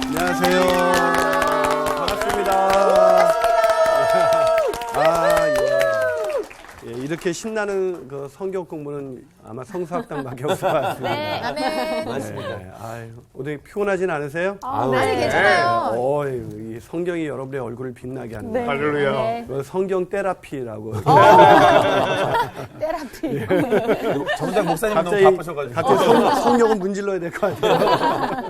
안녕하세요. 반갑습니다. 예, 이렇게 신나는 그 성경 공부는 아마 성서학당밖에 없을 것 같습니다. 네, 아멘. 맞습니다. 아유, 오늘 피곤하진 않으세요? 아니, 괜찮아요. 이 성경이 여러분의 얼굴을 빛나게 하는 네. 거예요. 할렐루야. 네. 그 성경 테라피라고. 테라피. 정작 목사님 너무 바쁘셔가지고. 갑자기 성경은 문질러야 될 것 같아요.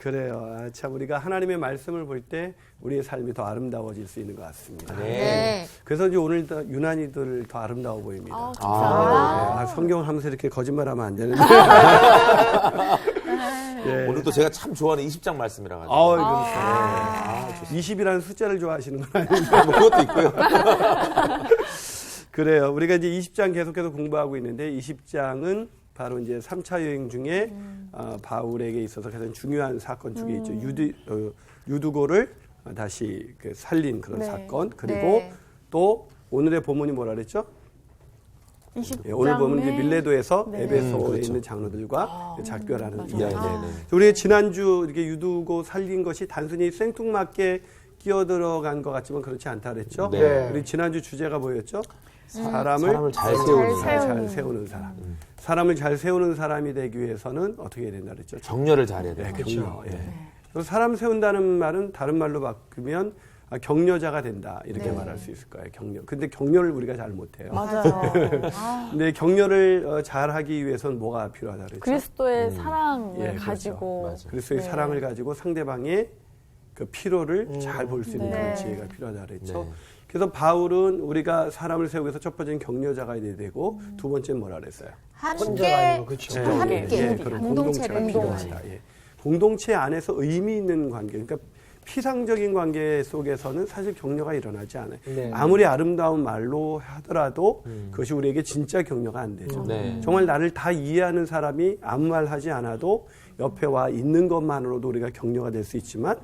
그래요. 아, 참 우리가 하나님의 말씀을 볼 때 우리의 삶이 더 아름다워질 수 있는 것 같습니다. 네. 그래서 이제 오늘 유난히들 더 아름다워 보입니다. 감사합니다. 성경을 하면서 이렇게 거짓말하면 안 되는데. 예. 오늘도 제가 참 좋아하는 20장 말씀이라 가지고. 그렇죠. 20이라는 숫자를 좋아하시는 건 아닌데. 뭐 그것도 있고요. 그래요. 우리가 이제 20장 계속해서 공부하고 있는데 20장은 바로 이제 3차 여행 중에 바울에게 있어서 가장 중요한 사건 두 개 있죠. 유두고를 다시 그 살린 그런 사건. 그리고 또 오늘의 본문이 뭐라 그랬죠? 오늘 보면 이제 밀레도에서 에베소에 그렇죠. 있는 장로들과 작별하는 이야기. 네네. 우리가 지난주 이렇게 유두고 살린 것이 단순히 생뚱맞게 끼어들어간 것 같지만 그렇지 않다 그랬죠? 네. 우리 지난주 주제가 뭐였죠? 사람을 잘 세우는 잘 세우는 사람. 사람을 잘 세우는 사람이 되기 위해서는 어떻게 해야 된다 그랬죠? 격려를 잘해야 돼요. 격려. 그래서 사람 세운다는 말은 다른 말로 바꾸면 격려자가 된다 이렇게 말할 수 있을 거예요. 격려. 근데 격려를 우리가 잘 못해요. 맞아요. 근데 격려를 잘하기 위해서는 뭐가 필요하다 그랬죠? 그리스도의 사랑을 그렇죠. 가지고 맞아. 그리스도의 사랑을 가지고 상대방의 그 피로를 잘 볼 수 있는 네. 그런 지혜가 필요하다 그랬죠. 네. 그래서 바울은 우리가 사람을 세우기 위해서 첫 번째는 격려자가 돼야 되고 두 번째는 뭐라 그랬어요? 함께, 그렇죠. 또 함께, 그런 공동체를 필요하다. 공동체 안에서 의미 있는 관계, 그러니까 피상적인 관계 속에서는 사실 격려가 일어나지 않아요. 아무리 아름다운 말로 하더라도 그것이 우리에게 진짜 격려가 안 되죠. 네. 정말 나를 다 이해하는 사람이 아무 말 하지 않아도 옆에 와 있는 것만으로도 우리가 격려가 될 수 있지만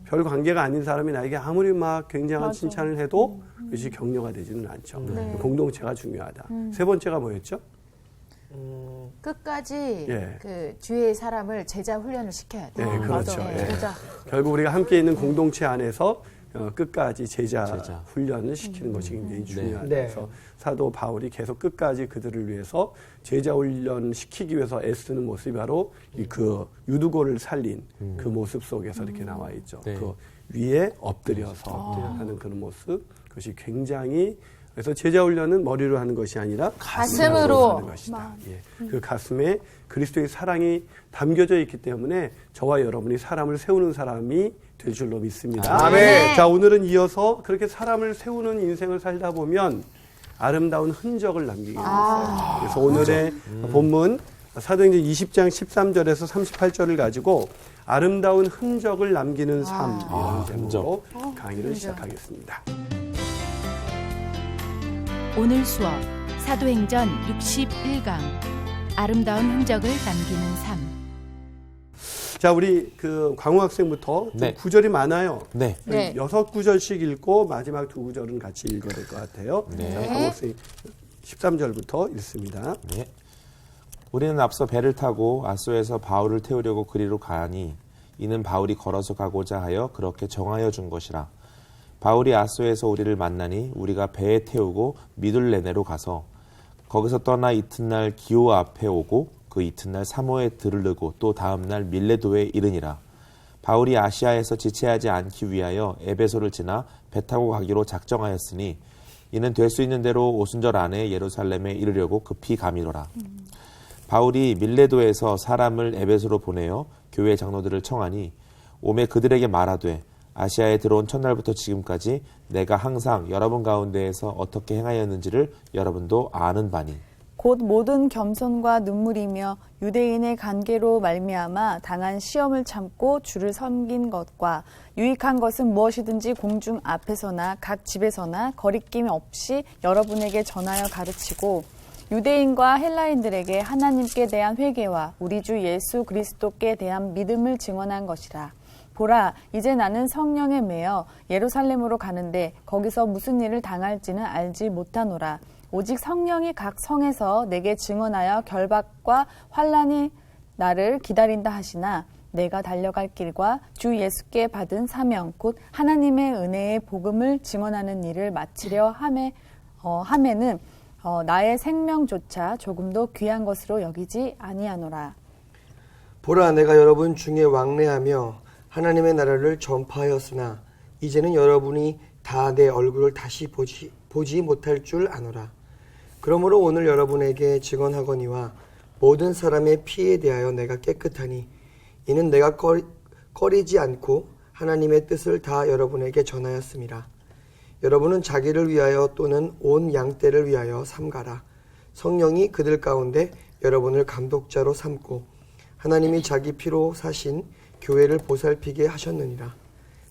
별 관계가 아닌 사람이 나에게 아무리 막 굉장한 칭찬을 해도 그것이 격려가 되지는 않죠. 공동체가 중요하다. 세 번째가 뭐였죠? 끝까지 예. 그 주의 사람을 제자 훈련을 시켜야 돼요. 네, 그렇죠. 맞아요. 예. 제자. 결국 우리가 함께 있는 공동체 안에서 끝까지 제자 제자. 훈련을 시키는 것이 굉장히 중요하다. 네. 그래서 사도 바울이 계속 끝까지 그들을 위해서 제자 훈련 시키기 위해서 애쓰는 모습이 바로 그 유두고를 살린 그 모습 속에서 이렇게 나와 있죠. 네. 그 위에 엎드려서 하는 그런 모습, 그것이 굉장히 그래서 제자 훈련은 머리로 하는 것이 아니라 가슴으로 하는 것이다. 그 가슴에 그리스도의 사랑이 담겨져 있기 때문에 저와 여러분이 사람을 세우는 사람이 될 줄로 믿습니다. 아멘. 자, 오늘은 이어서 그렇게 사람을 세우는 인생을 살다 보면 아름다운 흔적을 남기게 되었어요. 그래서 오늘의 본문 사도행전 20장 13절에서 38절을 가지고 아름다운 흔적을 남기는 삶이라는 제목으로 강의를 시작하겠습니다. 오늘 수업 사도행전 61강 아름다운 흔적을 남기는 삶. 자, 우리 그 광우 학생부터 네. 구절이 많아요. 네. 네. 6구절씩 읽고 마지막 2구절은 같이 읽어야 될 것 같아요. 네. 자, 광우 학생 13절부터 읽습니다. 네. 우리는 앞서 배를 타고 아소에서 바울을 태우려고 그리로 가니 이는 바울이 걸어서 가고자 하여 그렇게 정하여 준 것이라. 바울이 아소에서 우리를 만나니 우리가 배에 태우고 미둘레네로 가서 거기서 떠나 이튿날 기오 앞에 오고 그 이튿날 사모에 들르고 또 다음날 밀레도에 이르니라. 바울이 아시아에서 지체하지 않기 위하여 에베소를 지나 배 타고 가기로 작정하였으니 이는 될 수 있는 대로 오순절 안에 예루살렘에 이르려고 급히 가미로라. 바울이 밀레도에서 사람을 에베소로 보내어 교회 장로들을 청하니 오매 그들에게 말하되 아시아에 들어온 첫날부터 지금까지 내가 항상 여러분 가운데에서 어떻게 행하였는지를 여러분도 아는 바니 곧 모든 겸손과 눈물이며 유대인의 관계로 말미암아 당한 시험을 참고 주를 섬긴 것과 유익한 것은 무엇이든지 공중 앞에서나 각 집에서나 거리낌 없이 여러분에게 전하여 가르치고 유대인과 헬라인들에게 하나님께 대한 회개와 우리 주 예수 그리스도께 대한 믿음을 증언한 것이라. 보라, 이제 나는 성령에 매여 예루살렘으로 가는데 거기서 무슨 일을 당할지는 알지 못하노라. 오직 성령이 각 성에서 내게 증언하여 결박과 환난이 나를 기다린다 하시나 내가 달려갈 길과 주 예수께 받은 사명 곧 하나님의 은혜의 복음을 증언하는 일을 마치려 함에는 나의 생명조차 조금도 귀한 것으로 여기지 아니하노라. 보라, 내가 여러분 중에 왕래하며 하나님의 나라를 전파하였으나 이제는 여러분이 다 내 얼굴을 다시 보지 못할 줄 아노라. 그러므로 오늘 여러분에게 증언하거니와 모든 사람의 피에 대하여 내가 깨끗하니 이는 내가 꺼리지 않고 하나님의 뜻을 다 여러분에게 전하였습니다. 여러분은 자기를 위하여 또는 온 양떼를 위하여 삼가라. 성령이 그들 가운데 여러분을 감독자로 삼고 하나님이 자기 피로 사신 교회를 보살피게 하셨느니라.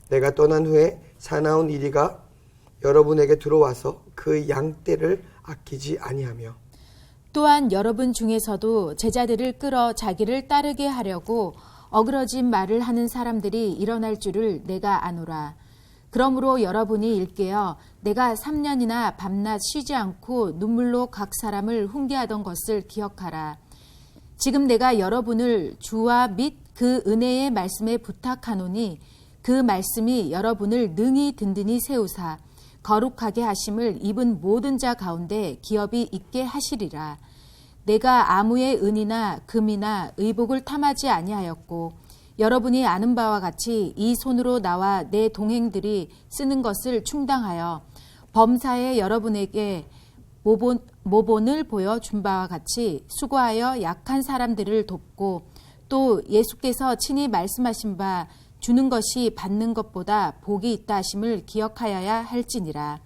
내가 떠난 후에 사나운 이리가 여러분에게 들어와서 그 양떼를 아끼지 아니하며 또한 여러분 중에서도 제자들을 끌어 자기를 따르게 하려고 어그러진 말을 하는 사람들이 일어날 줄을 내가 아노라. 그러므로 여러분이 일깨어 내가 3년이나 밤낮 쉬지 않고 눈물로 각 사람을 훈계하던 것을 기억하라. 지금 내가 여러분을 주와 및 그 은혜의 말씀에 부탁하노니 그 말씀이 여러분을 능히 든든히 세우사 거룩하게 하심을 입은 모든 자 가운데 기업이 있게 하시리라. 내가 아무의 은이나 금이나 의복을 탐하지 아니하였고 여러분이 아는 바와 같이 이 손으로 나와 내 동행들이 쓰는 것을 충당하여 범사에 여러분에게 모본을 보여준 바와 같이 수고하여 약한 사람들을 돕고 또 예수께서 친히 말씀하신 바 주는 것이 받는 것보다 복이 있다 하심을 기억하여야 할지니라.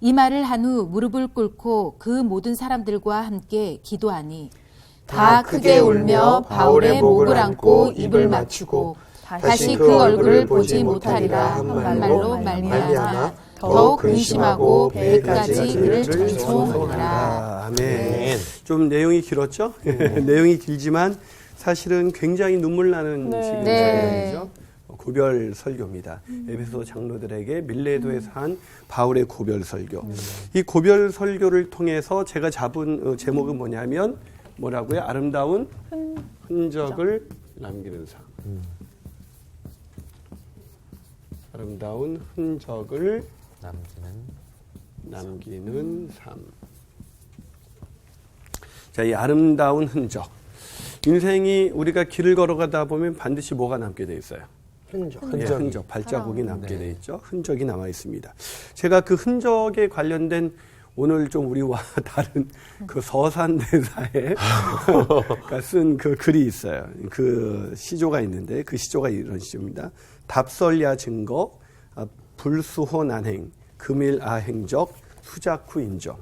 이 말을 한 후 무릎을 꿇고 그 모든 사람들과 함께 기도하니 다 크게 울며 바울의 목을 안고 입을 맞추고 다시 그 얼굴을 보지 못하리라 한 말로 말미암아 더욱 근심하고 배까지 그를 전송하니라. 아멘. 좀 내용이 길었죠? 내용이 길지만 사실은 굉장히 눈물 나는 지금 설교죠. 고별 설교입니다. 에베소 장로들에게 밀레도에서 한 바울의 고별 설교. 이 고별 설교를 통해서 제가 잡은 제목은 뭐냐면 뭐라고요? 아름다운 흔적을 남기는 삶. 아름다운 흔적을 남기는 삶. 자, 이 아름다운 흔적. 인생이 우리가 길을 걸어가다 보면 반드시 뭐가 남게 돼 있어요? 흔적, 발자국이 남게 돼 있죠. 흔적이 남아 있습니다. 제가 그 흔적에 관련된 오늘 좀 우리와 다른 그 서산대사에 쓴 그 글이 있어요. 그 시조가 있는데 그 시조가 이런 시조입니다. 답설야 증거, 불수호 난행, 금일아 행적, 수작후 인정.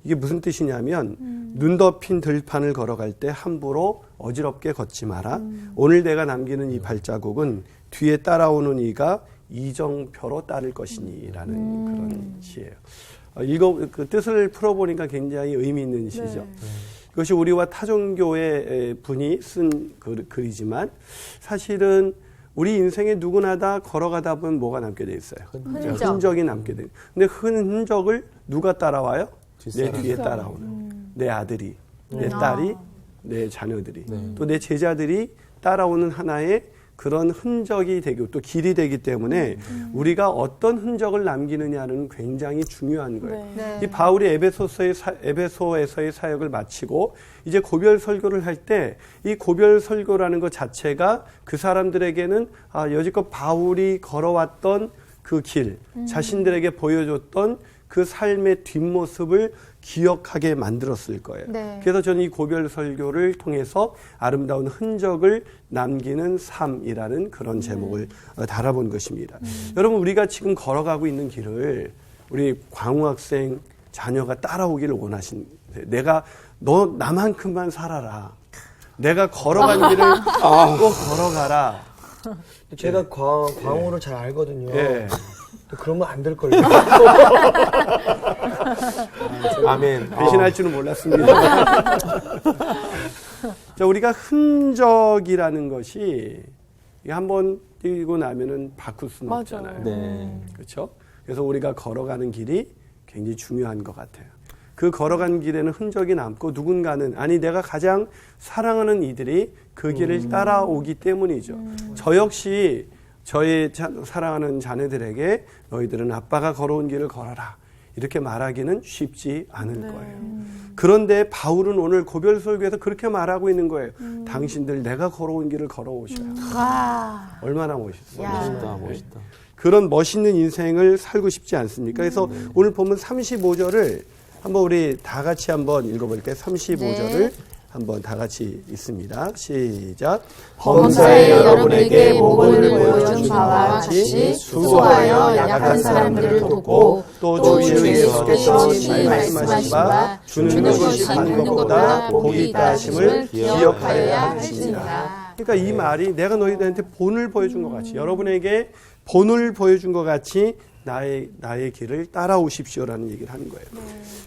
이게 무슨 뜻이냐면 눈 덮인 들판을 걸어갈 때 함부로 어지럽게 걷지 마라. 오늘 내가 남기는 이 발자국은 뒤에 따라오는 이가 이정표로 따를 것이니라는 그런 시예요. 그 뜻을 풀어보니까 굉장히 의미 있는 시죠. 이것이 우리와 타종교의 분이 쓴 글이지만 사실은 우리 인생에 누구나 다 걸어가다 보면 뭐가 남게 돼 있어요. 흔적이 남게 돼요. 근데 흔적을 누가 따라와요? 내 뒤에 따라오는 내 아들이, 내 딸이, 내 자녀들이, 또 내 제자들이 따라오는 하나의 그런 흔적이 되고 또 길이 되기 때문에 우리가 어떤 흔적을 남기느냐는 굉장히 중요한 거예요. 이 바울이 에베소에서의 사역을 마치고 이제 고별 설교를 할 때 이 고별 설교라는 것 자체가 그 사람들에게는 여지껏 바울이 걸어왔던 그 길, 자신들에게 보여줬던 그 삶의 뒷모습을 기억하게 만들었을 거예요. 그래서 저는 이 고별 설교를 통해서 아름다운 흔적을 남기는 삶이라는 그런 제목을 달아본 것입니다. 여러분, 우리가 지금 걸어가고 있는 길을 우리 광우 학생 자녀가 따라오기를 원하신, 너 나만큼만 살아라. 내가 걸어간 길을 꼭 걸어가라. 제가 광우를 잘 알거든요. 그러면 안 될 걸요. 아멘. 배신할 줄은 몰랐습니다. 자, 우리가 흔적이라는 것이 한번 뛰고 나면은 바꿀 수는 없잖아요. 네. 그렇죠? 그래서 우리가 걸어가는 길이 굉장히 중요한 것 같아요. 그 걸어간 길에는 흔적이 남고 누군가는 아니 내가 가장 사랑하는 이들이 그 길을 따라오기 때문이죠. 저 역시 저의 사랑하는 자녀들에게 너희들은 아빠가 걸어온 길을 걸어라 이렇게 말하기는 쉽지 않을 거예요. 그런데 바울은 오늘 고별설교에서 그렇게 말하고 있는 거예요. 당신들 내가 걸어온 길을 걸어오셔야. 와. 얼마나 멋있어요. 야. 멋있다, 멋있다. 그런 멋있는 인생을 살고 싶지 않습니까? 그래서 오늘 보면 35절을 한번 우리 다 같이 한번 읽어볼게요. 35절을 네. 한번 다 같이 읽습니다. 시작. 범사에 여러분에게 모범을 보여준 바와 같이 수고하여 약한 사람들을 돕고 또 주의 속에서 친히 말씀하신 바 주는 것이 받는 것보다 복이 있다 하심을 기억하여야 하십니다. 그러니까 이 말이 내가 너희들한테 본을 보여준 것 같이 여러분에게 본을 보여준 것 같이 나의 길을 따라오십시오라는 얘기를 하는 거예요.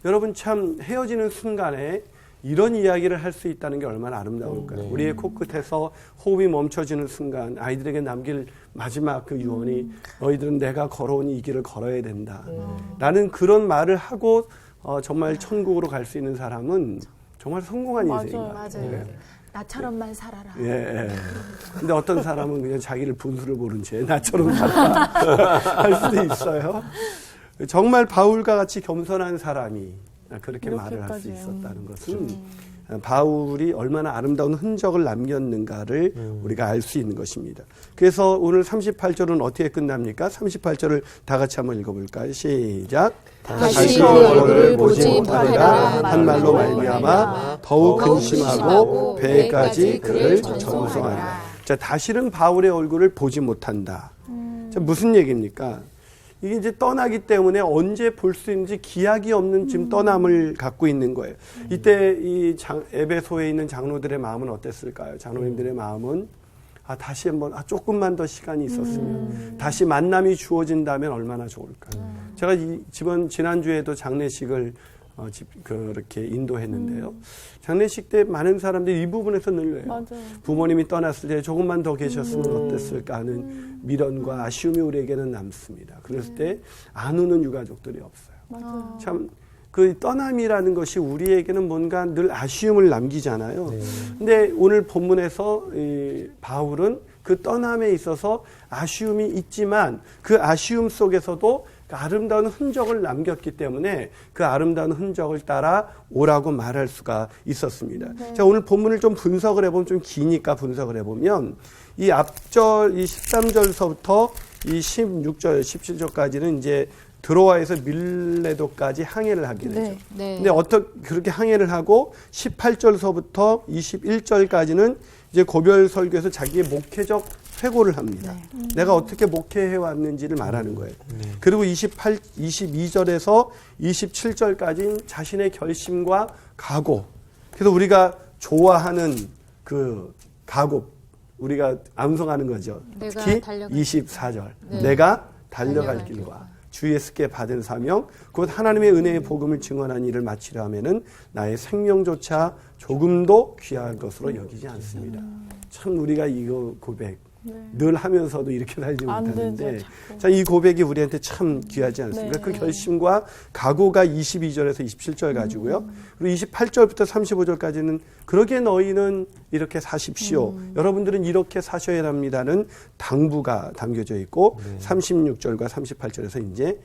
여러분 참 헤어지는 순간에 이런 이야기를 할 수 있다는 게 얼마나 아름다울까요? 우리의 코끝에서 호흡이 멈춰지는 순간 아이들에게 남길 마지막 그 유언이 너희들은 내가 걸어온 이 길을 걸어야 된다. 라는 그런 말을 하고 정말 천국으로 갈 수 있는 사람은 정말 성공한 인생인 것 같아요. 맞아요. 나처럼만 살아라. 예. 근데 어떤 사람은 그냥 자기를 분수를 모른 채 나처럼 살아라 할 수도 있어요. 정말 바울과 같이 겸손한 사람이 그렇게 말을 할 수 있었다는 것은 바울이 얼마나 아름다운 흔적을 남겼는가를 우리가 알 수 있는 것입니다. 그래서 오늘 38절은 어떻게 끝납니까? 38절을 다 같이 한번 읽어볼까요? 시작. 다시 그 얼굴을 보지 못하리라 한 말로 말미암아 더욱 근심하고 배까지 그를 정성하리라. 자, 다시는 바울의 얼굴을 보지 못한다. 자, 무슨 얘기입니까? 이게 이제 떠나기 때문에 언제 볼 수 있는지 기약이 없는 지금 떠남을 갖고 있는 거예요. 이때 이 에베소에 있는 장로들의 마음은 어땠을까요? 장로님들의 마음은 다시 한번 조금만 더 시간이 있었으면 다시 만남이 주어진다면 얼마나 좋을까. 제가 지난주에도 장례식을 그렇게 인도했는데요. 장례식 때 많은 사람들이 이 부분에서 늘려요. 맞아요. 부모님이 떠났을 때 조금만 더 계셨으면 어땠을까 하는 미련과 아쉬움이 우리에게는 남습니다. 그랬을 때 안 우는 유가족들이 없어요. 맞아요. 참 그 떠남이라는 것이 우리에게는 뭔가 늘 아쉬움을 남기잖아요. 근데 오늘 본문에서 바울은 그 떠남에 있어서 아쉬움이 있지만 그 아쉬움 속에서도 그 아름다운 흔적을 남겼기 때문에 그 아름다운 흔적을 따라 오라고 말할 수가 있었습니다. 자, 오늘 본문을 좀 분석을 해보면 좀 기니까 분석을 해보면 이 앞절 이 13절서부터 이 16절, 17절까지는 이제 드로아에서 밀레도까지 항해를 하게 되죠. 네. 근데 그렇게 항해를 하고 18절서부터 21절까지는 이제 고별 설교에서 자기의 목회적 회고를 합니다. 내가 어떻게 목회해 왔는지를 말하는 거예요. 그리고 22절에서 27절까지는 자신의 결심과 각오. 그래서 우리가 좋아하는 그 각오, 우리가 암송하는 거죠. 특히 24절. 내가 달려갈 길과 주 예수께 받은 사명, 곧 하나님의 은혜의 복음을 증언한 일을 마치려 하면은 나의 생명조차 조금도 귀한 것으로 여기지 않습니다. 참 우리가 이거 고백 늘 하면서도 이렇게 살지 못하는데, 자, 이 고백이 우리한테 참 귀하지 않습니까? 그 결심과 각오가 22절에서 27절 가지고요. 그리고 28절부터 35절까지는 그러게 너희는 이렇게 사십시오. 여러분들은 이렇게 사셔야 합니다는 당부가 담겨져 있고 36절과 38절에서 이제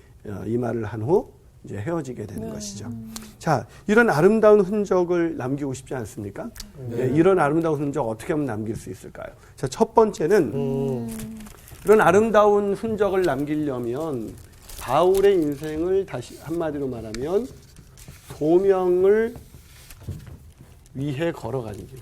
이 말을 한 후 이제 헤어지게 되는 것이죠. 자, 이런 아름다운 흔적을 남기고 싶지 않습니까? 네, 이런 아름다운 흔적 어떻게 하면 남길 수 있을까요? 자, 첫 번째는 이런 아름다운 흔적을 남기려면 바울의 인생을 다시 한마디로 말하면 소명을 위해 걸어가는 길.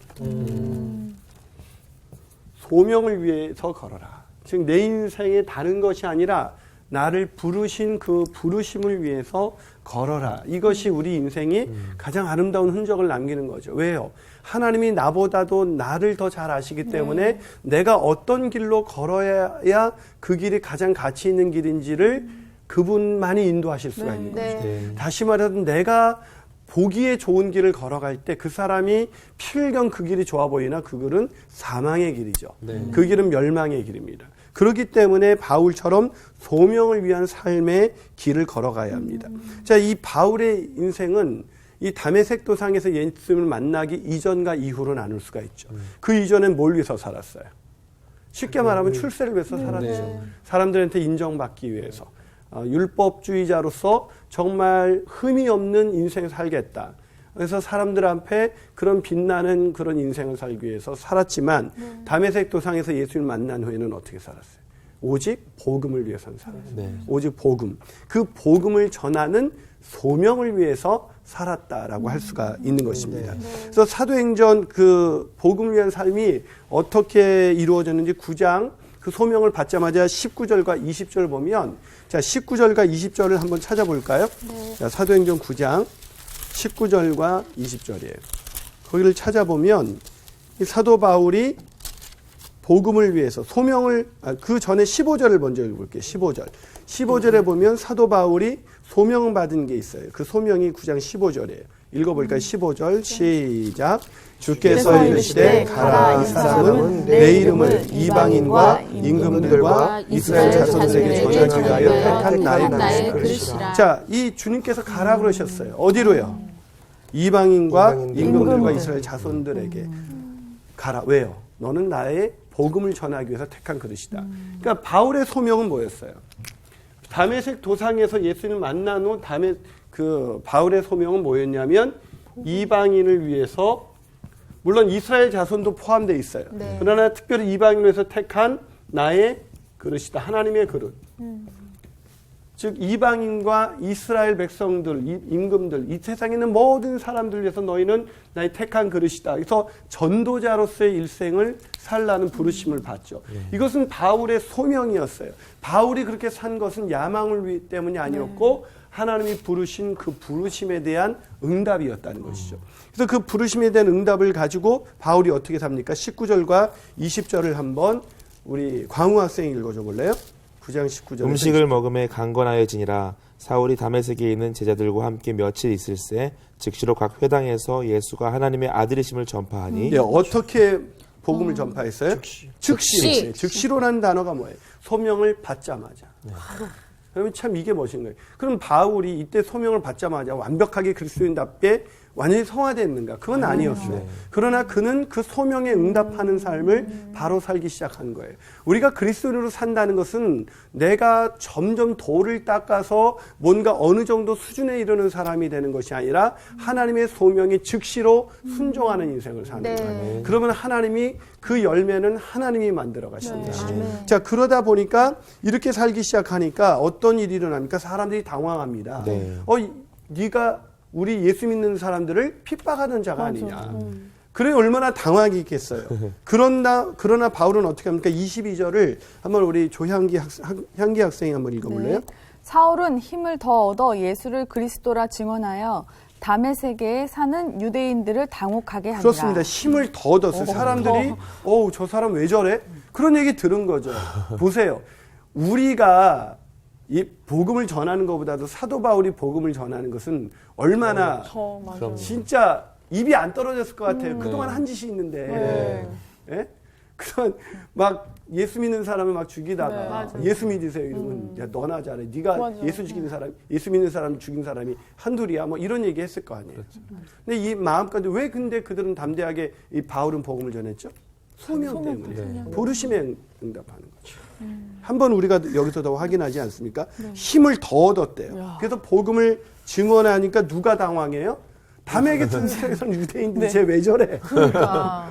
소명을 위해서 걸어라. 즉 내 인생에 다른 것이 아니라 나를 부르신 그 부르심을 위해서 걸어라. 이것이 우리 인생이 가장 아름다운 흔적을 남기는 거죠. 왜요? 하나님이 나보다도 나를 더 잘 아시기 때문에 내가 어떤 길로 걸어야 그 길이 가장 가치 있는 길인지를 그분만이 인도하실 수가 있는 거죠. 다시 말해서 내가 보기에 좋은 길을 걸어갈 때 그 사람이 필경 그 길이 좋아 보이나 그 길은 사망의 길이죠. 그 길은 멸망의 길입니다. 그렇기 때문에 바울처럼 소명을 위한 삶의 길을 걸어가야 합니다. 자, 이 바울의 인생은 이 다메섹 도상에서 예수님을 만나기 이전과 이후로 나눌 수가 있죠. 그 이전엔 뭘 위해서 살았어요? 쉽게 말하면 출세를 위해서 살았죠. 사람들한테 인정받기 위해서. 율법주의자로서 정말 흠이 없는 인생을 살겠다. 그래서 사람들 앞에 그런 빛나는 그런 인생을 살기 위해서 살았지만 다메섹 도상에서 예수님을 만난 후에는 어떻게 살았어요? 오직 복음을 위해서는 살았어요. 오직 복음. 그 복음을 전하는 소명을 위해서 살았다라고 할 수가 있는 것입니다. 그래서 사도행전 그 복음을 위한 삶이 어떻게 이루어졌는지 9장 그 소명을 받자마자 19절과 20절 보면 자 19절과 20절을 한번 찾아볼까요? 자, 사도행전 9장 19절과 20절이에요. 거기를 찾아보면 이 사도 바울이 복음을 위해서 소명을 그 전에 15절을 먼저 읽어볼게요. 15절에 보면 사도 바울이 소명을 받은 게 있어요. 그 소명이 9장 15절이에요. 읽어볼까요? 15절 시작. 주께서 이르시되 가라 이 사람은 내 이름을 이방인과 임금들과 이스라엘 자손들에게 전하기 위하여 택한 나의 그릇이라. 자, 이 주님께서 가라 그러셨어요. 어디로요? 이방인과 임금들과 이스라엘 자손들에게 가라. 왜요? 너는 나의 복음을 전하기 위해서 택한 그릇이다. 그러니까 바울의 소명은 뭐였어요? 다메섹 도상에서 예수님을 만난 후 그 바울의 소명은 뭐였냐면 이방인을 위해서 물론 이스라엘 자손도 포함되어 있어요. 그러나 특별히 이방인을 위해서 택한 나의 그릇이다. 하나님의 그릇. 즉 이방인과 이스라엘 백성들, 임금들, 이 세상에 있는 모든 사람들 위해서 너희는 나의 택한 그릇이다. 그래서 전도자로서의 일생을 살라는 부르심을 받죠. 이것은 바울의 소명이었어요. 바울이 그렇게 산 것은 야망을 때문이 아니었고 하나님이 부르신 그 부르심에 대한 응답이었다는 것이죠. 그래서 그 부르심에 대한 응답을 가지고 바울이 어떻게 삽니까? 19절과 20절을 한번 우리 광우 학생이 읽어줘 볼래요? 9장 19절. 음식을 먹음에 강건하여지니라. 사울이 다메섹에 있는 제자들과 함께 며칠 있을새 즉시로 각 회당에서 예수가 하나님의 아들이심을 전파하니. 네, 어떻게 복음을 전파했어요? 즉시. 즉시로라는 단어가 뭐예요? 소명을 받자마자. 그러면 참 이게 멋있는 거예요. 그럼 바울이 이때 소명을 받자마자 완벽하게 그리스도인답게 완전히 성화됐는가? 그건 아니었어요. 그러나 그는 그 소명에 응답하는 삶을 바로 살기 시작한 거예요. 우리가 그리스도인으로 산다는 것은 내가 점점 도를 닦아서 뭔가 어느 정도 수준에 이르는 사람이 되는 것이 아니라 하나님의 소명에 즉시로 순종하는 인생을 사는 거예요. 그러면 하나님이 그 열매는 하나님이 만들어 가십니다. 자, 그러다 보니까 이렇게 살기 시작하니까 어떤 일이 일어납니까? 사람들이 당황합니다. 네가 우리 예수 믿는 사람들을 픽박하는 자가 아니냐. 그래 얼마나 당황이 있겠어요. 그러나 바울은 어떻게 합니까? 22절을 한번 우리 조향기 학생이 한번 읽어볼래요? 네. 사울은 힘을 더 얻어 예수를 그리스도라 증언하여 다메섹에 사는 유대인들을 당혹하게 하니라. 그렇습니다. 힘을 더 얻었어요. 사람들이 저 사람 왜 저래? 그런 얘기 들은 거죠. 보세요. 우리가 이 복음을 전하는 것보다도 사도 바울이 복음을 전하는 것은 얼마나 진짜 입이 안 떨어졌을 것 같아요. 그동안 한 짓이 있는데. 예? 그런 막 예수 믿는 사람을 막 죽이다가 예수 믿으세요 이러면 야 너나 잘해. 네가 예수 죽이는 사람, 예수 믿는 사람 죽인 사람이 한둘이야. 뭐 이런 얘기 했을 거 아니에요. 근데 이 마음까지 왜 근데 그들은 담대하게 이 바울은 복음을 전했죠? 소명 때문에. 부르심에 응답하는 거죠. 한번 우리가 여기서도 확인하지 않습니까? 힘을 더 얻었대요. 그래서 복음을 증언하니까 누가 당황해요? 다메섹 도상에서는 유대인들이 쟤 왜 저래?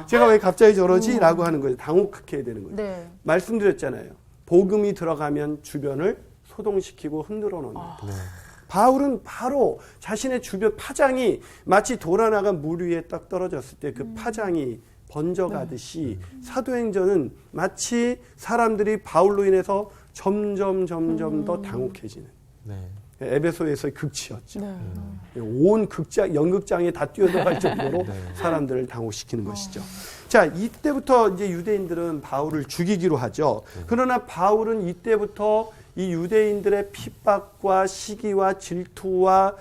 제가 왜 갑자기 저러지? 라고 하는 거예요. 당혹하게 되는 거예요. 말씀드렸잖아요. 복음이 들어가면 주변을 소동시키고 흔들어 놓는다. 바울은 바로 자신의 주변 파장이 마치 돌아나간 물 위에 딱 떨어졌을 때 그 파장이 번져가듯이 사도행전은 마치 사람들이 바울로 인해서 점점 더 당혹해지는 에베소에서의 극치였죠. 온 연극장에 다 뛰어들어갈 정도로 사람들을 당혹시키는 것이죠. 자, 이때부터 이제 유대인들은 바울을 죽이기로 하죠. 그러나 바울은 이때부터 이 유대인들의 핍박과 시기와 질투와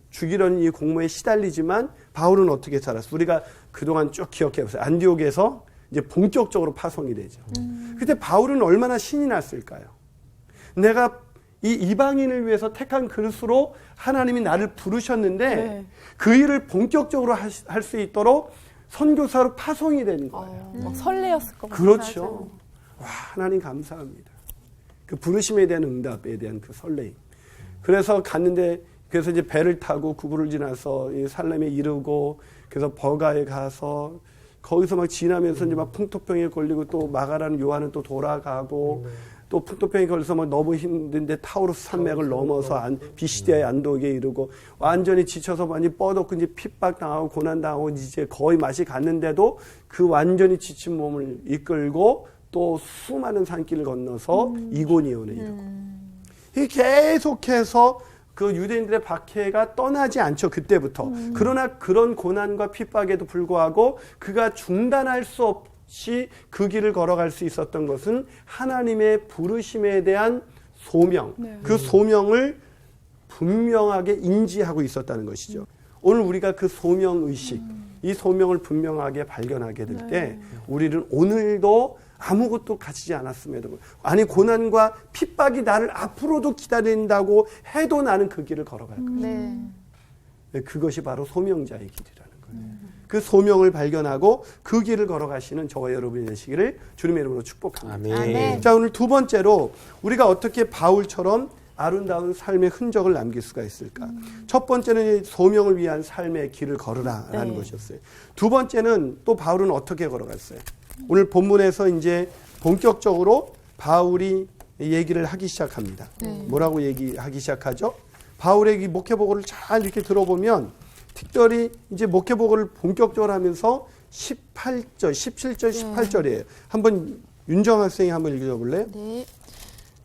죽이려는 이 공모에 시달리지만 바울은 어떻게 살았어? 우리가 그동안 쭉 기억해보세요. 안디옥에서 이제 본격적으로 파송이 되죠. 그때 바울은 얼마나 신이 났을까요? 내가 이 이방인을 위해서 택한 그릇으로 하나님이 나를 부르셨는데 네. 그 일을 본격적으로 할 수 있도록 선교사로 파송이 되는 거예요. 막 설레었을 것 같아요. 그렇죠. 와, 하나님 감사합니다. 그 부르심에 대한 응답에 대한 그 설레임. 그래서 갔는데, 그래서 이제 배를 타고 구부를 지나서 이 살렘에 이르고, 그래서 버가에 가서 거기서 막 지나면서 이제 막 풍토병에 걸리고 또 마가라는 요한은 또 돌아가고 또 풍토병에 걸려서 막 너무 힘든데 타우루스 산맥을 넘어서 비시디아의 안독에 이르고 완전히 지쳐서 많이 뻗었고 이제 핍박당하고 고난당하고 이제 거의 맛이 갔는데도 그 완전히 지친 몸을 이끌고 또 수많은 산길을 건너서 이고니온에 이르고 이 계속해서 그 유대인들의 박해가 떠나지 않죠. 그때부터. 그러나 그런 고난과 핍박에도 불구하고 그가 중단할 수 없이 그 길을 걸어갈 수 있었던 것은 하나님의 부르심에 대한 소명. 네. 그 소명을 분명하게 인지하고 있었다는 것이죠. 오늘 우리가 그 소명의식, 이 소명을 분명하게 발견하게 될 때 우리는 오늘도 아무것도 가지지 않았음에도 아니 고난과 핍박이 나를 앞으로도 기다린다고 해도 나는 그 길을 걸어갈 거예요. 네. 그것이 바로 소명자의 길이라는 거예요. 그 소명을 발견하고 그 길을 걸어가시는 저와 여러분이 되시기를 주님의 이름으로 축복합니다. 아멘. 자, 오늘 두 번째로 우리가 어떻게 바울처럼 아름다운 삶의 흔적을 남길 수가 있을까? 첫 번째는 소명을 위한 삶의 길을 걸으라라는 것이었어요. 두 번째는 또 바울은 어떻게 걸어갔어요? 오늘 본문에서 이제 본격적으로 바울이 얘기를 하기 시작합니다. 뭐라고 얘기하기 시작하죠? 바울의 이 목회보고를 잘 이렇게 들어보면 특별히 이제 목회보고를 본격적으로 하면서 18절, 17절, 18절이에요. 한번 윤정 학생이 한번 읽어볼래요? 네.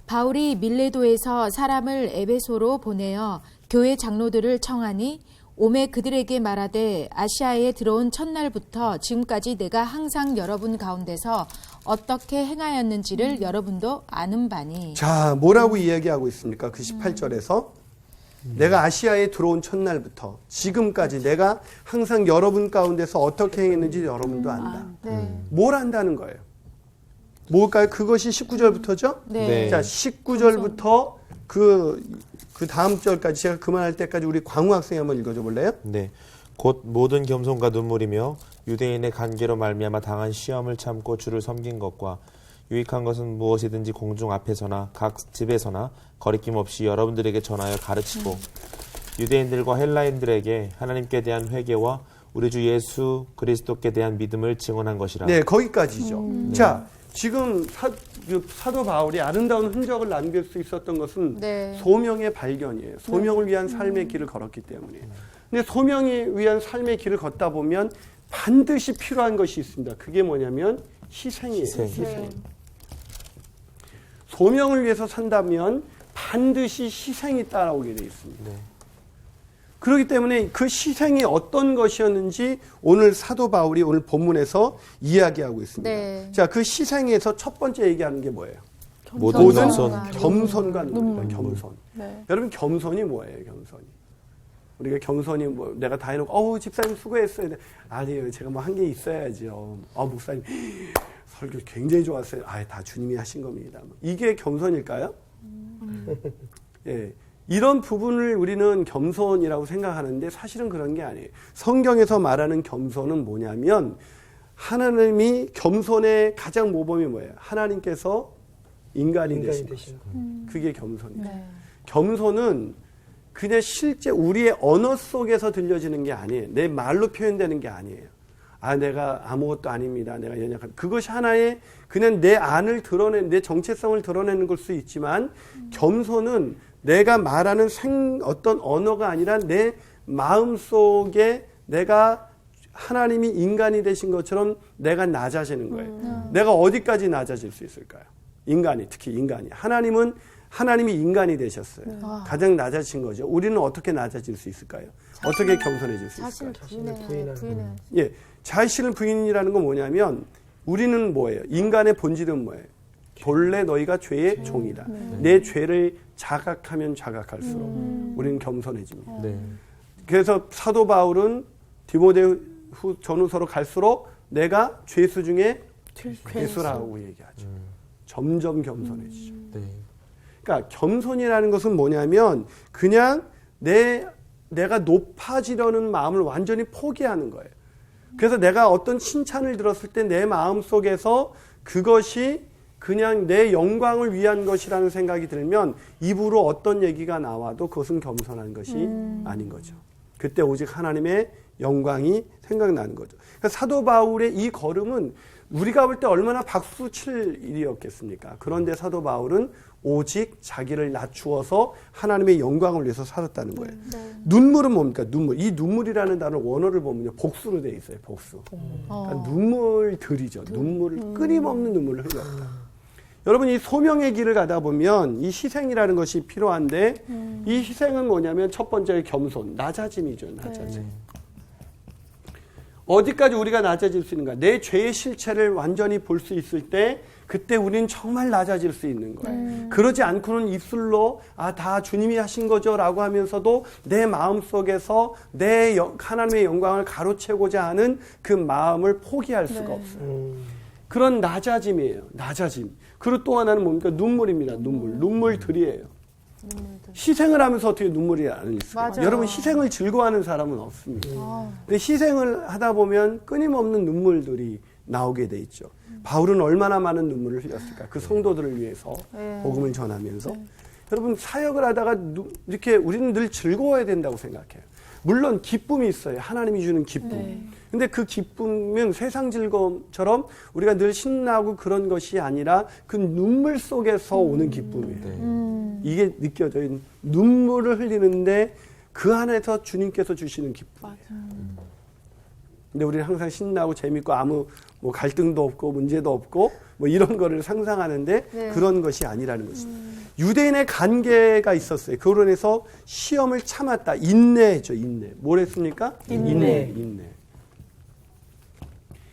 바울이 밀레도에서 사람을 에베소로 보내어 교회 장로들을 청하니 오매 그들에게 말하되 아시아에 들어온 첫날부터 지금까지 내가 항상 여러분 가운데서 어떻게 행하였는지를 여러분도 아는 바니. 자, 뭐라고 이야기하고 있습니까? 그 18절에서 내가 아시아에 들어온 첫날부터 지금까지 내가 항상 여러분 가운데서 어떻게 행했는지 여러분도 안다. 뭘 안다는 거예요? 뭘까요? 그것이 19절부터죠? 네. 자, 19절부터 그 다음 절까지 제가 그만할 때까지 우리 광우 학생이 한번 읽어줘 볼래요? 네. 곧 모든 겸손과 눈물이며 유대인의 간계로 말미암아 당한 시험을 참고 주를 섬긴 것과 유익한 것은 무엇이든지 공중 앞에서나 각 집에서나 거리낌 없이 여러분들에게 전하여 가르치고 유대인들과 헬라인들에게 하나님께 대한 회개와 우리 주 예수 그리스도께 대한 믿음을 증언한 것이라. 네, 거기까지죠. 자, 지금 사도 바울이 아름다운 흔적을 남길 수 있었던 것은 소명의 발견이에요. 소명을 위한 삶의 길을 걸었기 때문이에요. 근데 소명을 위한 삶의 길을 걷다 보면 반드시 필요한 것이 있습니다. 그게 뭐냐면 희생이에요. 희생. 소명을 위해서 산다면 반드시 희생이 따라오게 되어 있습니다. 네. 그렇기 때문에 그 희생이 어떤 것이었는지 오늘 사도 바울이 오늘 본문에서 이야기하고 있습니다. 네. 자, 그 희생에서 첫 번째 얘기하는 게 뭐예요? 모든 겸손. 겸손과 눈물입니다. 겸손. 네. 여러분, 겸손이 뭐예요? 겸손이. 우리가 겸손이 뭐 내가 다 해놓고 어우 집사님 수고했어요. 아니에요. 제가 뭐 한 게 있어야죠. 목사님 설교 굉장히 좋았어요. 다 주님이 하신 겁니다. 이게 겸손일까요? 예. 이런 부분을 우리는 겸손이라고 생각하는데 사실은 그런 게 아니에요. 성경에서 말하는 겸손은 뭐냐면 하나님이 겸손의 가장 모범이 뭐예요? 하나님께서 인간이 되신 거죠. 그게 겸손이에요. 네. 겸손은 그냥 실제 우리의 언어 속에서 들려지는 게 아니에요. 내 말로 표현되는 게 아니에요. 내가 아무것도 아닙니다. 내가 연약한. 그것이 하나의 그냥 내 안을 내 정체성을 드러내는 걸 수 있지만 겸손은 내가 말하는 어떤 언어가 아니라 내 마음 속에 내가 하나님이 인간이 되신 것처럼 내가 낮아지는 거예요. 내가 어디까지 낮아질 수 있을까요? 특히 인간이. 하나님이 인간이 되셨어요. 가장 낮아진 거죠. 우리는 어떻게 낮아질 수 있을까요? 어떻게 겸손해질 수 있을까요? 부인해. 예, 자신을 부인이라는 건 뭐냐면 우리는 뭐예요? 인간의 본질은 뭐예요? 본래 너희가 죄의 종이다. 내 죄를 자각하면 자각할수록 우리는 겸손해집니다. 네. 그래서 사도 바울은 디모데 전후서로 갈수록 내가 죄수 중에 괴수라고 얘기하죠. 점점 겸손해지죠. 네. 그러니까 겸손이라는 것은 뭐냐면 그냥 내가 높아지려는 마음을 완전히 포기하는 거예요. 그래서 내가 어떤 칭찬을 들었을 때 내 마음 속에서 그것이 그냥 내 영광을 위한 것이라는 생각이 들면 입으로 어떤 얘기가 나와도 그것은 겸손한 것이 아닌 거죠. 그때 오직 하나님의 영광이 생각나는 거죠. 그러니까 사도 바울의 이 걸음은 우리가 볼 때 얼마나 박수 칠 일이었겠습니까? 그런데 사도 바울은 오직 자기를 낮추어서 하나님의 영광을 위해서 살았다는 거예요. 눈물은 뭡니까? 눈물. 이 눈물이라는 단어 원어를 보면요. 복수로 되어 있어요. 복수. 그러니까 눈물들이죠. 눈물을 끊임없는 눈물을 흘렸다. 여러분 이 소명의 길을 가다 보면 이 희생이라는 것이 필요한데 이 희생은 뭐냐면 첫 번째 겸손, 낮아짐이죠. 낮아짐. 어디까지 우리가 낮아질 수 있는가? 내 죄의 실체를 완전히 볼 수 있을 때 그때 우리는 정말 낮아질 수 있는 거예요. 그러지 않고는 입술로 다 주님이 하신 거죠 라고 하면서도 내 마음속에서 내 하나님의 영광을 가로채고자 하는 그 마음을 포기할 수가 없어요. 그런 낮아짐이에요. 낮아짐. 그리고 또 하나는 뭡니까? 눈물입니다. 눈물들이에요. 희생을 하면서 어떻게 눈물이 안 있을까요? 여러분 희생을 즐거워하는 사람은 없습니다. 근데 희생을 하다 보면 끊임없는 눈물들이 나오게 돼 있죠. 바울은 얼마나 많은 눈물을 흘렸을까? 그 성도들을 위해서 복음을 전하면서. 여러분 사역을 하다가 이렇게 우리는 늘 즐거워야 된다고 생각해요. 물론 기쁨이 있어요. 하나님이 주는 기쁨. 근데 그 기쁨은 세상 즐거움처럼 우리가 늘 신나고 그런 것이 아니라 그 눈물 속에서 오는 기쁨이에요. 이게 느껴져요. 눈물을 흘리는데 그 안에서 주님께서 주시는 기쁨이에요. 근데 우리는 항상 신나고 재밌고 아무 뭐 갈등도 없고 문제도 없고 뭐 이런 거를 상상하는데 그런 것이 아니라는 것입니다. 유대인의 간계가 있었어요. 그로 인해서 시험을 참았다. 인내죠, 인내. 뭘 했습니까? 인내.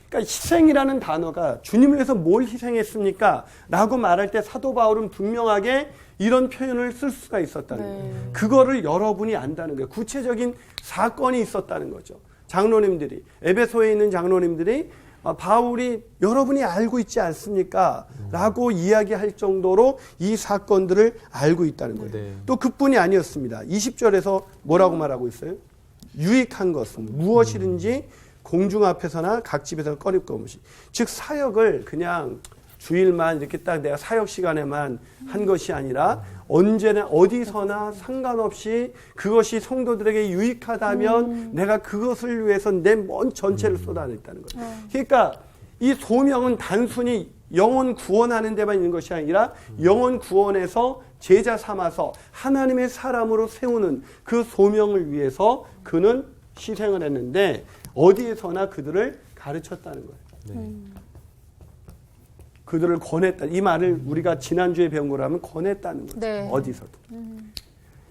그러니까 희생이라는 단어가 주님을 위해서 뭘 희생했습니까? 라고 말할 때 사도 바울은 분명하게 이런 표현을 쓸 수가 있었다는 거예요. 그거를 여러분이 안다는 거예요. 구체적인 사건이 있었다는 거죠. 장로님들이, 에베소에 있는 장로님들이 바울이 여러분이 알고 있지 않습니까? 라고 이야기할 정도로 이 사건들을 알고 있다는 거예요. 네. 또 그뿐이 아니었습니다. 20절에서 뭐라고 말하고 있어요? 유익한 것은 무엇이든지 공중 앞에서나 각 집에서 꺼리고 무시. 즉 사역을 그냥 주일만 이렇게 딱 내가 사역 시간에만 한 것이 아니라 언제나 어디서나 상관없이 그것이 성도들에게 유익하다면 내가 그것을 위해서 내 먼 전체를 쏟아냈다는 거예요. 그러니까 이 소명은 단순히 영혼 구원하는 데만 있는 것이 아니라 영혼 구원에서 제자 삼아서 하나님의 사람으로 세우는 그 소명을 위해서 그는 희생을 했는데 어디에서나 그들을 가르쳤다는 거예요. 그들을 권했다. 이 말을 우리가 지난주에 배운 거라면 권했다는 거죠. 네. 어디서도.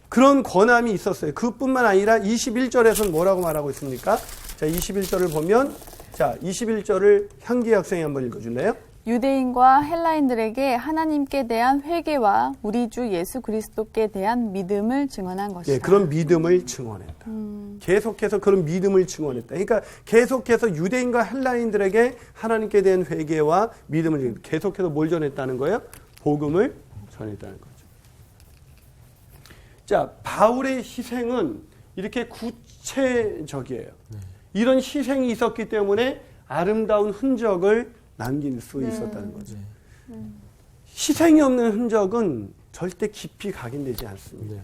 그런 권함이 있었어요. 그뿐만 아니라 21절에서는 뭐라고 말하고 있습니까? 자, 21절을 보면, 자, 21절을 향기 학생이 한번 읽어줄래요? 유대인과 헬라인들에게 하나님께 대한 회개와 우리 주 예수 그리스도께 대한 믿음을 증언한 것이다. 예, 그런 믿음을 증언했다. 계속해서 그런 믿음을 증언했다. 그러니까 계속해서 유대인과 헬라인들에게 하나님께 대한 회개와 믿음을 계속해서 뭘 전했다는 거예요? 복음을 전했다는 거죠. 자, 바울의 희생은 이렇게 구체적이에요. 이런 희생이 있었기 때문에 아름다운 흔적을 남길 수 있었다는 거죠. 희생이 없는 흔적은 절대 깊이 각인되지 않습니다.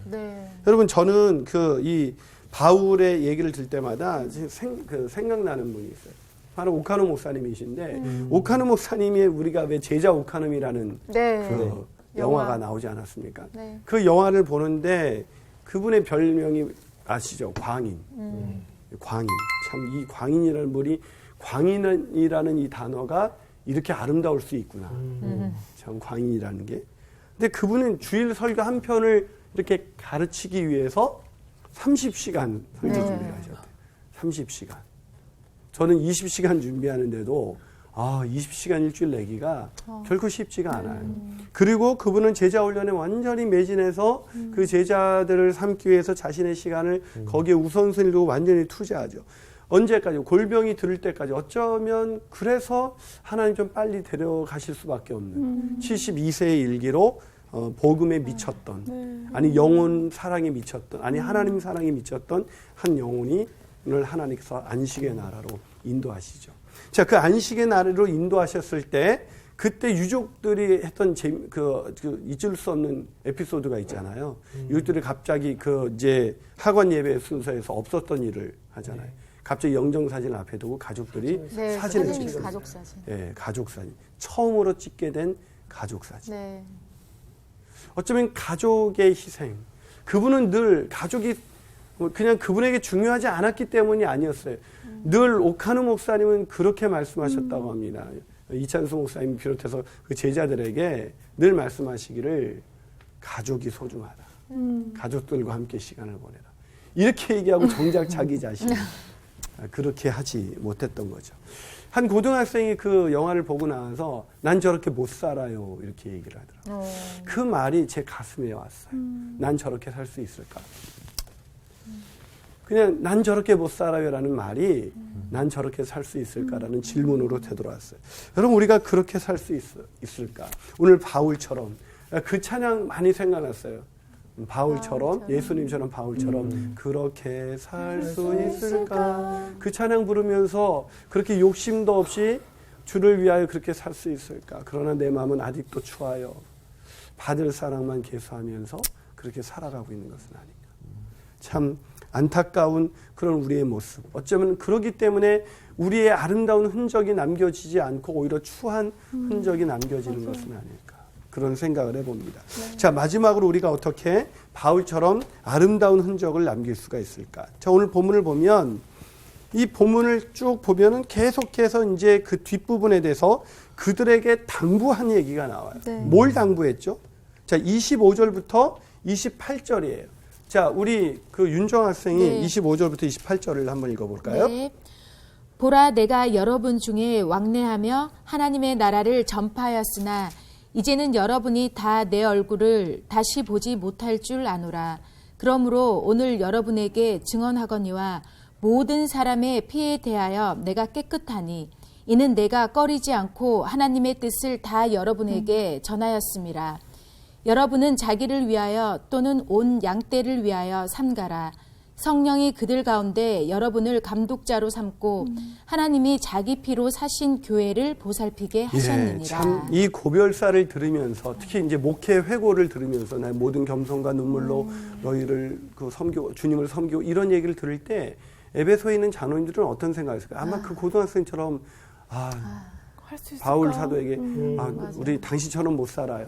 여러분 저는 이 바울의 얘기를 들 때마다 생각나는 분이 있어요. 바로 오카노 목사님이신데 오카노 목사님이 우리가 왜 제자 오카노미라는 그 영화가 나오지 않았습니까? 네. 그 영화를 보는데 그분의 별명이 아시죠? 광인. 광인. 참 이 광인이라는 분이 광인이라는 이 단어가 이렇게 아름다울 수 있구나. 참 광인이라는 게. 근데 그분은 주일 설교 한 편을 이렇게 가르치기 위해서 30시간 설교 준비를 하셨대요. 30시간. 저는 20시간 준비하는데도 아, 20시간 일주일 내기가 결코 쉽지가 않아요. 그리고 그분은 제자 훈련에 완전히 매진해서 그 제자들을 삼기 위해서 자신의 시간을 거기에 우선순위를 두고 완전히 투자하죠. 언제까지? 골병이 들을 때까지. 어쩌면 그래서 하나님 좀 빨리 데려가실 수밖에 없는 72세의 일기로 복음에 미쳤던, 아니 영혼 사랑에 미쳤던, 아니 하나님 사랑에 미쳤던 한 영혼이 를 하나님께서 안식의 나라로 인도하시죠. 자, 그 안식의 나라로 인도하셨을 때 그때 유족들이 했던 그 잊을 수 없는 에피소드가 있잖아요. 유족들이 갑자기 그 이제 학원 예배 순서에서 없었던 일을 하잖아요. 갑자기 영정 사진 앞에 두고 가족들이 네, 사진을 사진, 찍어요. 가족 사진. 예, 가족 사진. 처음으로 찍게 된 가족 사진. 네. 어쩌면 가족의 희생. 그분은 늘 가족이 그냥 그분에게 중요하지 않았기 때문이 아니었어요. 늘 오카누 목사님은 그렇게 말씀하셨다고 합니다. 이찬수 목사님 비롯해서 그 제자들에게 늘 말씀하시기를 가족이 소중하다. 가족들과 함께 시간을 보내라. 이렇게 얘기하고 정작 자기 자신이 그렇게 하지 못했던 거죠. 한 고등학생이 그 영화를 보고 나서 난 저렇게 못 살아요. 이렇게 얘기를 하더라고요. 그 말이 제 가슴에 왔어요. 난 저렇게 살 수 있을까? 그냥 난 저렇게 못 살아요라는 말이 난 저렇게 살 수 있을까라는 질문으로 되돌아왔어요. 여러분 우리가 그렇게 살 수 있을까? 오늘 바울처럼 그 찬양 많이 생각났어요. 바울처럼 예수님처럼 바울처럼 그렇게 살 수 있을까? 그 찬양 부르면서 그렇게 욕심도 없이 주를 위하여 그렇게 살 수 있을까? 그러나 내 마음은 아직도 추하여 받을 사랑만 계수하면서 그렇게 살아가고 있는 것은 아닌가? 참 안타까운 그런 우리의 모습. 어쩌면 그러기 때문에 우리의 아름다운 흔적이 남겨지지 않고 오히려 추한 흔적이 남겨지는 것은 아닐까. 그런 생각을 해봅니다. 자, 마지막으로 우리가 어떻게 바울처럼 아름다운 흔적을 남길 수가 있을까? 자, 오늘 본문을 보면 이 본문을 쭉 보면은 계속해서 이제 그 뒷부분에 대해서 그들에게 당부한 얘기가 나와요. 네. 뭘 당부했죠? 자, 25절부터 28절이에요. 자, 우리 그 윤정 학생이 네. 25절부터 28절을 한번 읽어볼까요? 네. 보라, 내가 여러분 중에 왕래하며 하나님의 나라를 전파하였으나 이제는 여러분이 다 내 얼굴을 다시 보지 못할 줄 아노라. 그러므로 오늘 여러분에게 증언하거니와 모든 사람의 피에 대하여 내가 깨끗하니 이는 내가 꺼리지 않고 하나님의 뜻을 다 여러분에게 전하였음이라. 여러분은 자기를 위하여 또는 온 양떼를 위하여 삼가라. 성령이 그들 가운데 여러분을 감독자로 삼고 하나님이 자기 피로 사신 교회를 보살피게 하셨느니라. 예, 참 이 고별사를 들으면서 특히 이제 목회 회고를 들으면서 나의 모든 겸손과 눈물로 너희를 그 주님을 섬기고 이런 얘기를 들을 때 에베소에 있는 장로님들은 어떤 생각이었을까요? 아마 그 고등학생처럼 할 수 있을까? 바울 사도에게 우리 당신처럼 못 살아요.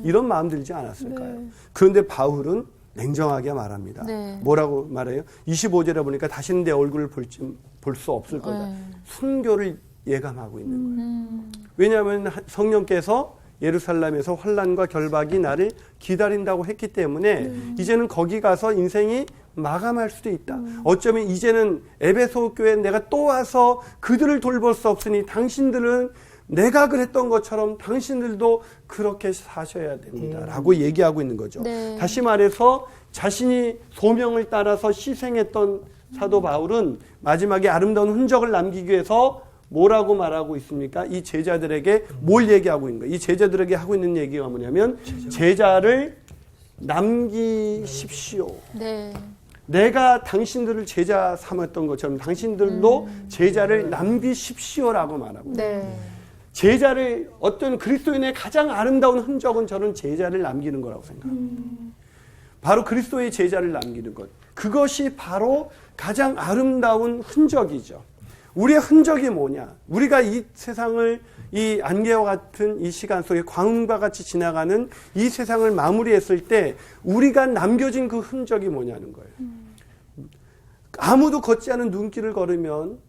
이런 마음 들지 않았을까요? 그런데 바울은 냉정하게 말합니다. 네. 뭐라고 말해요? 25절에 보니까 다시는 내 얼굴을 볼 수 없을 거다. 순교를 예감하고 있는 거예요. 왜냐하면 성령께서 예루살렘에서 환난과 결박이 나를 기다린다고 했기 때문에 이제는 거기 가서 인생이 마감할 수도 있다. 어쩌면 이제는 에베소 교회에 내가 또 와서 그들을 돌볼 수 없으니 당신들은 내가 그랬던 것처럼 당신들도 그렇게 사셔야 됩니다라고 얘기하고 있는 거죠. 네. 다시 말해서 자신이 소명을 따라서 희생했던 사도 바울은 마지막에 아름다운 흔적을 남기기 위해서 뭐라고 말하고 있습니까? 이 제자들에게 뭘 얘기하고 있는 거예요? 이 제자들에게 하고 있는 얘기가 뭐냐면 제자를 남기십시오. 네. 내가 당신들을 제자 삼았던 것처럼 당신들도 제자를 남기십시오라고 말하고 네. 제자를 어떤 그리스도인의 가장 아름다운 흔적은 저는 제자를 남기는 거라고 생각합니다. 바로 그리스도의 제자를 남기는 것. 그것이 바로 가장 아름다운 흔적이죠. 우리의 흔적이 뭐냐? 우리가 이 세상을 이 안개와 같은 이 시간 속에 광음과 같이 지나가는 이 세상을 마무리했을 때 우리가 남겨진 그 흔적이 뭐냐는 거예요. 아무도 걷지 않은 눈길을 걸으면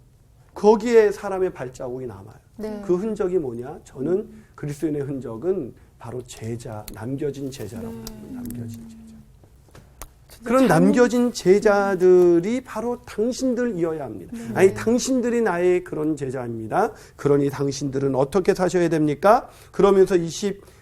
거기에 사람의 발자국이 남아요. 네. 그 흔적이 뭐냐? 저는 그리스도인의 흔적은 바로 제자, 남겨진 제자라고 합니다. 남겨진 제자. 그런 남겨진 제자들이 바로 당신들이어야 합니다. 아니, 당신들이 나의 그런 제자입니다. 그러니 당신들은 어떻게 사셔야 됩니까? 그러면서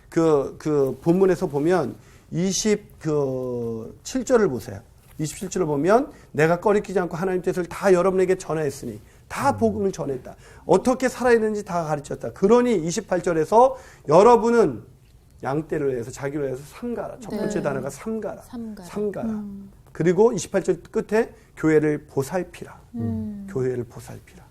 그 본문에서 보면 27절을 보세요. 27절을 보면 내가 꺼리끼지 않고 하나님 뜻을 다 여러분에게 전하였으니 다 복음을 전했다. 어떻게 살아야 되는지 다 가르쳤다. 그러니 28절에서 여러분은 양떼를 해서 자기를 해서 삼가라. 첫 번째 단어가 삼가라. 삼가라. 그리고 28절 끝에 교회를 보살피라. 교회를 보살피라.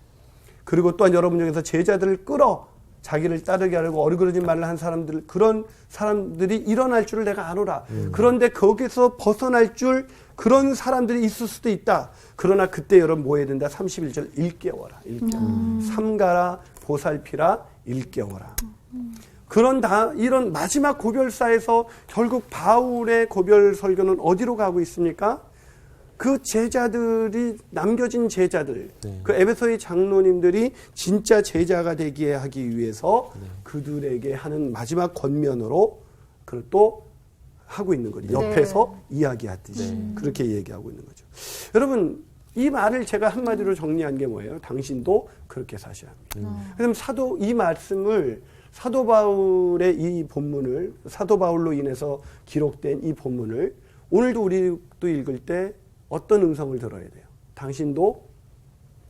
그리고 또한 여러분 중에서 제자들을 끌어 자기를 따르게 하려고 어리그러진 말을 한 사람들, 그런 사람들이 일어날 줄을 내가 아노라. 그런데 거기서 벗어날 줄 그런 사람들이 있을 수도 있다. 그러나 그때 여러분 뭐 해야 된다? 31절 일깨워라. 삼가라, 보살피라, 일깨워라. 이런 마지막 고별사에서 결국 바울의 고별 설교는 어디로 가고 있습니까? 그 제자들이, 남겨진 제자들, 그 에베소의 장로님들이 진짜 제자가 되게 하기 위해서 그들에게 하는 마지막 권면으로 그걸 또 하고 있는 거죠. 옆에서 이야기하듯이 그렇게 얘기하고 있는 거죠. 여러분, 이 말을 제가 한마디로 정리한 게 뭐예요? 당신도 그렇게 사셔야 합니다. 그럼 이 말씀을 사도 바울의 이 본문을, 사도 바울로 인해서 기록된 이 본문을 오늘도 우리도 읽을 때 어떤 음성을 들어야 돼요? 당신도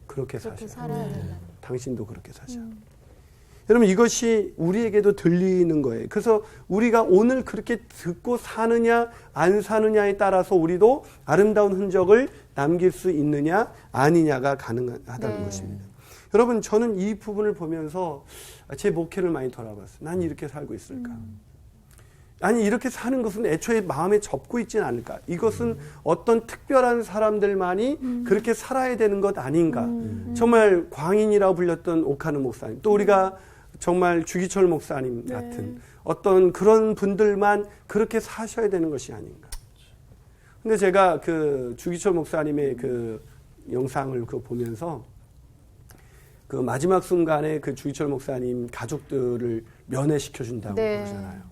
그렇게 사셔야 합니다. 당신도 그렇게 사셔야 합니다. 여러분, 이것이 우리에게도 들리는 거예요. 그래서 우리가 오늘 그렇게 듣고 사느냐 안 사느냐에 따라서 우리도 아름다운 흔적을 남길 수 있느냐 아니냐가 가능하다는 것입니다. 여러분, 저는 이 부분을 보면서 제 목회를 많이 돌아봤어요. 난 이렇게 살고 있을까? 아니, 이렇게 사는 것은 애초에 마음에 접고 있지는 않을까? 이것은 어떤 특별한 사람들만이 그렇게 살아야 되는 것 아닌가? 정말 광인이라고 불렸던 오카노 목사님, 또 우리가 정말 주기철 목사님 같은 어떤 그런 분들만 그렇게 사셔야 되는 것이 아닌가? 근데 제가 그 주기철 목사님의 그 영상을 보면서 그 마지막 순간에 그 주기철 목사님 가족들을 면회시켜준다고 그러잖아요.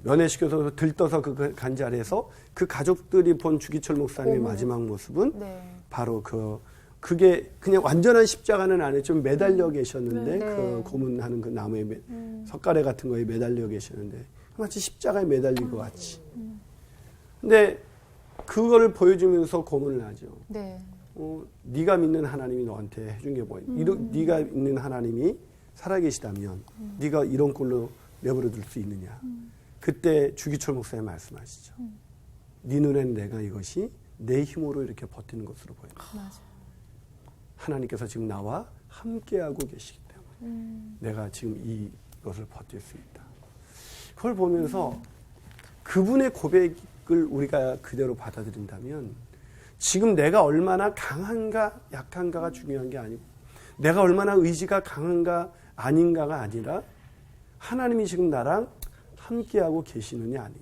면회시켜서 들떠서 그 간자리에서 그 가족들이 본 주기철 목사님의 마지막 모습은 바로 그게 그냥 완전한 십자가는 아니에요. 좀 매달려 계셨는데 그 고문하는 그 나무에 석가래 같은 거에 매달려 계셨는데 마치 십자가에 매달린 것 같이. 근데 그거를 보여주면서 고문을 하죠. 네가 믿는 하나님이 너한테 해준 게 뭐야? 네가 믿는 하나님이 살아계시다면 네가 이런 꼴로 내버려 둘 수 있느냐? 그때 주기철 목사님 말씀하시죠. 네 눈에는 내가 이것이 내 힘으로 이렇게 버티는 것으로 보인다. 하나님께서 지금 나와 함께하고 계시기 때문에 내가 지금 이것을 버틸 수 있다. 그걸 보면서 그분의 고백을 우리가 그대로 받아들인다면 지금 내가 얼마나 강한가 약한가가 중요한 게 아니고 내가 얼마나 의지가 강한가 아닌가가 아니라 하나님이 지금 나랑 함께하고 계시느냐 아니냐.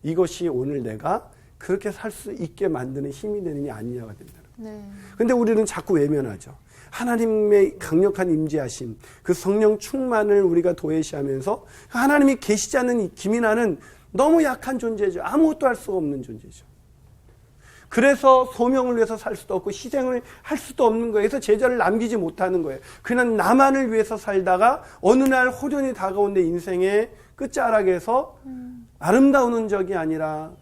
이것이 오늘 내가 그렇게 살 수 있게 만드는 힘이 되느냐 아니냐가 된다는 거예요. 근데 우리는 자꾸 외면하죠. 하나님의 강력한 임재하심, 그 성령 충만을 우리가 도외시하면서 하나님이 계시지 않는 기민하는 너무 약한 존재죠. 아무것도 할 수가 없는 존재죠. 그래서 소명을 위해서 살 수도 없고 희생을 할 수도 없는 거예요. 그래서 제자를 남기지 못하는 거예요. 그냥 나만을 위해서 살다가 어느 날 호련이 다가온 내 인생의 끝자락에서 아름다운 흔적이 아니라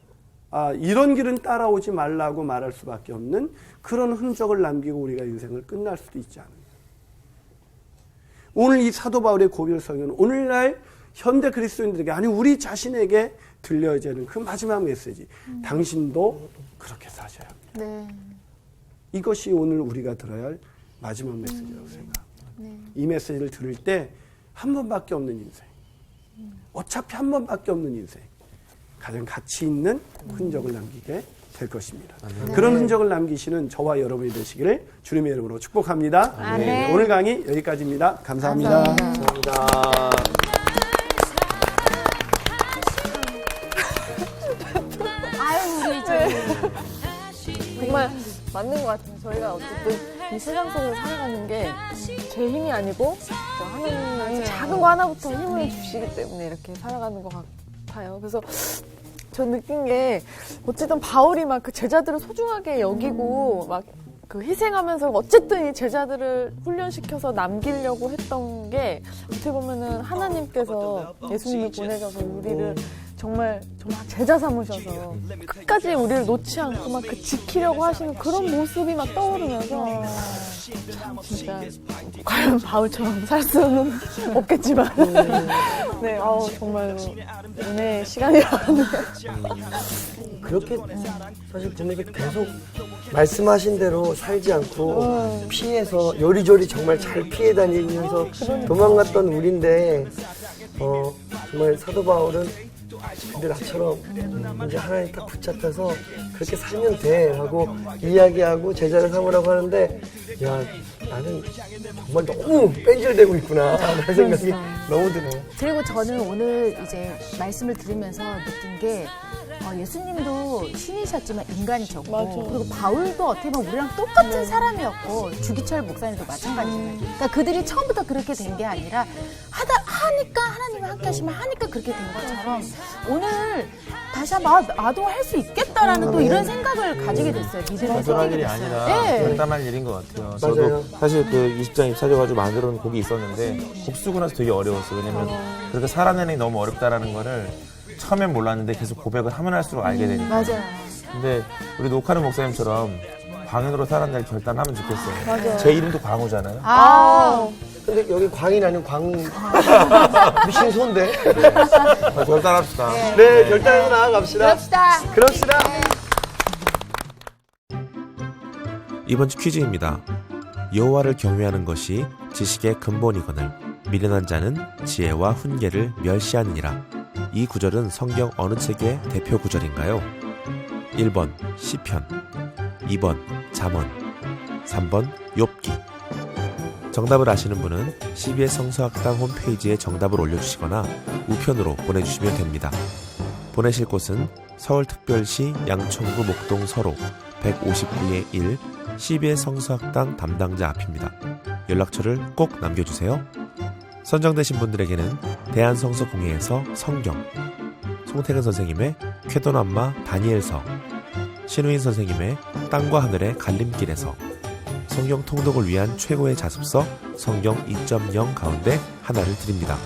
이런 길은 따라오지 말라고 말할 수밖에 없는 그런 흔적을 남기고 우리가 인생을 끝날 수도 있지 않느냐. 오늘 이 사도 바울의 고별 설교는 오늘날 현대 그리스도인들에게 아니 우리 자신에게 들려야 되는 그 마지막 메시지. 당신도 그렇게 사셔야 합니다. 이것이 오늘 우리가 들어야 할 마지막 메시지라고 생각합니다. 이 메시지를 들을 때 한 번밖에 없는 인생. 어차피 한 번밖에 없는 인생. 가장 가치 있는 흔적을 남기게 될 것입니다. 그런 흔적을 남기시는 저와 여러분이 되시기를 주님의 이름으로 축복합니다. 네, 오늘 강의 여기까지입니다. 감사합니다. 감사합니다. 정말 맞는 것 같아요. 저희가 어쨌든 이 세상 속에서 살아가는 게 제 힘이 아니고 하나님의 작은 거 하나부터 힘을 주시기 때문에 이렇게 살아가는 것 같아요. 그래서 저 느낀 게 어쨌든 바울이 막 그 제자들을 소중하게 여기고 막 그 희생하면서 어쨌든 이 제자들을 훈련시켜서 남기려고 했던 게 어떻게 보면은 하나님께서 예수님을 보내셔서 우리를 정말 제자 삼으셔서 끝까지 우리를 놓지 않고 막 그 지키려고 하시는 그런 모습이 막 떠오르면서 참 진짜 과연 바울처럼 살 수는 없겠지만 네, 정말로 은혜의 시간이라는 그렇게 사실 보면 계속 말씀하신 대로 살지 않고 피해서 요리조리 정말 잘 피해 다니면서 도망갔던 우리인데 정말 사도 바울은 근데 나처럼 이제 하나님 딱 붙잡혀서 그렇게 살면 돼 라고 이야기하고 제자를 삼으라고 하는데 야 나는 정말 너무 뺀질되고 있구나 라는 생각이 너무 드네요. 그리고 저는 오늘 이제 말씀을 들으면서 느낀 게 예수님도 신이셨지만 인간이셨고 맞아. 그리고 바울도 어떻게 보면 우리랑 똑같은 사람이었고 주기철 목사님도 마찬가지잖아요. 그러니까 그들이 처음부터 그렇게 된 게 아니라 하니까 하나님이 함께 하시면 하니까 그렇게 된 것처럼 오늘 다시 한번 나도 할 수 있겠다라는 또 이런 생각을 가지게 됐어요. 믿음을 단순한 일이 생기게 됐어요. 아니라 네. 간단한 일인 것 같아요. 맞아요. 저도 사실 그 20장 입사져가지고 만들어 놓은 곡이 있었는데 곡 쓰고 나서 되게 어려웠어요. 왜냐면 그렇게 살아내는 게 너무 어렵다라는 거를 처음엔 몰랐는데 계속 고백을 하면 할수록 알게 되니까. 맞아요. 근데 우리 녹화는 목사님처럼 광인으로 살아낼 결단하면 좋겠어요. 맞아요. 제 이름도 광우잖아요. 근데 여기 광인 아니면 광 미신 소인데. 결단합시다. 네, 결단해서 나아갑시다. 그럽시다. 이번 주 퀴즈입니다. 여호와를 경외하는 것이 지식의 근본이거늘 미련한 자는 지혜와 훈계를 멸시하느니라. 이 구절은 성경 어느 책의 대표 구절인가요? 1번 시편, 2번 잠언, 3번 욥기. 정답을 아시는 분은 CBS 성서학당 홈페이지에 정답을 올려주시거나 우편으로 보내주시면 됩니다. 보내실 곳은 서울특별시 양천구 목동 서로 159의 1 CBS 성서학당 담당자 앞입니다. 연락처를 꼭 남겨주세요. 선정되신 분들에게는 대한성서공회에서 성경, 송태근 선생님의 쾌도남마 다니엘서, 신우인 선생님의 땅과 하늘의 갈림길에서, 성경 통독을 위한 최고의 자습서 성경 2.0 가운데 하나를 드립니다.